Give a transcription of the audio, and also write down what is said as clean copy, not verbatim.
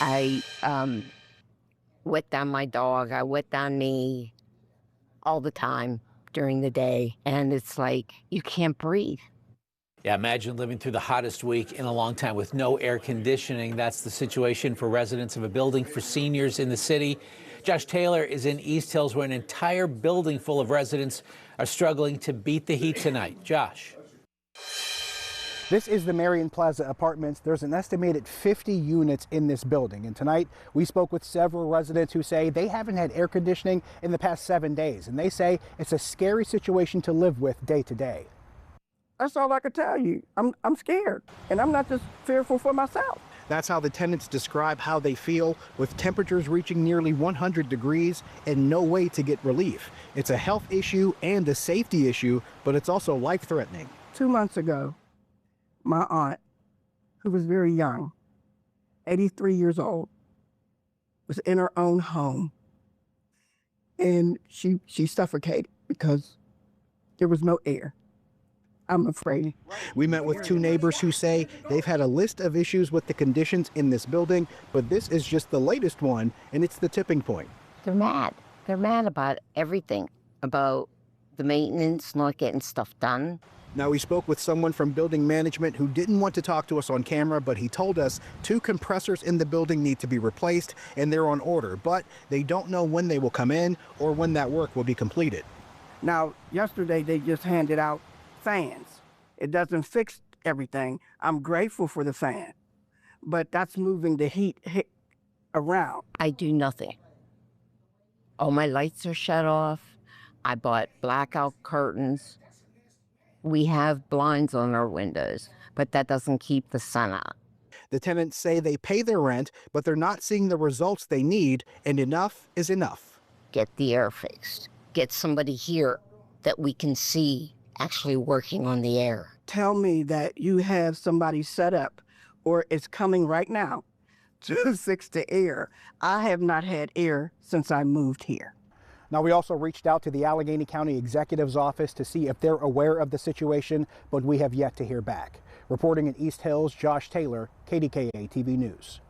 I wet down my dog. I wet down me all the time during the day. And it's like you can't breathe. Yeah, imagine living through the hottest week in a long time with no air conditioning. That's the situation for residents of a building for seniors in the city. Josh Taylor is in East Hills, where an entire building full of residents are struggling to beat the heat tonight. Josh. This is the Marion Plaza Apartments. There's an estimated 50 units in this building. And tonight we spoke with several residents who say they haven't had air conditioning in the past 7 days. And they say it's a scary situation to live with day to day. That's all I can tell you. I'm scared, and I'm not just fearful for myself. That's how the tenants describe how they feel, with temperatures reaching nearly 100 degrees and no way to get relief. It's a health issue and a safety issue, but it's also life-threatening. 2 months ago, my aunt, who was very young, 83 years old, was in her own home, and she suffocated because there was no air. I'm afraid. We met with two neighbors who say they've had a list of issues with the conditions in this building, but this is just the latest one, and it's the tipping point. They're mad. They're mad about everything, about the maintenance, not getting stuff done. Now, we spoke with someone from building management who didn't want to talk to us on camera, but he told us 2 compressors in the building need to be replaced, and they're on order, but they don't know when they will come in or when that work will be completed. Now, yesterday they just handed out fans. It doesn't fix everything. I'm grateful for the fan, but that's moving the heat around. I do nothing. All my lights are shut off. I bought blackout curtains. We have blinds on our windows, but that doesn't keep the sun out. The tenants say they pay their rent, but they're not seeing the results they need, and enough is enough. Get the air fixed. Get somebody here that we can see actually working on the air. Tell me that you have somebody set up, or it's coming right now, to fix the air. I have not had air since I moved here. Now, we also reached out to the Allegheny County Executive's office to see if they're aware of the situation, but we have yet to hear back. Reporting in East Hills, Josh Taylor, KDKA-TV News.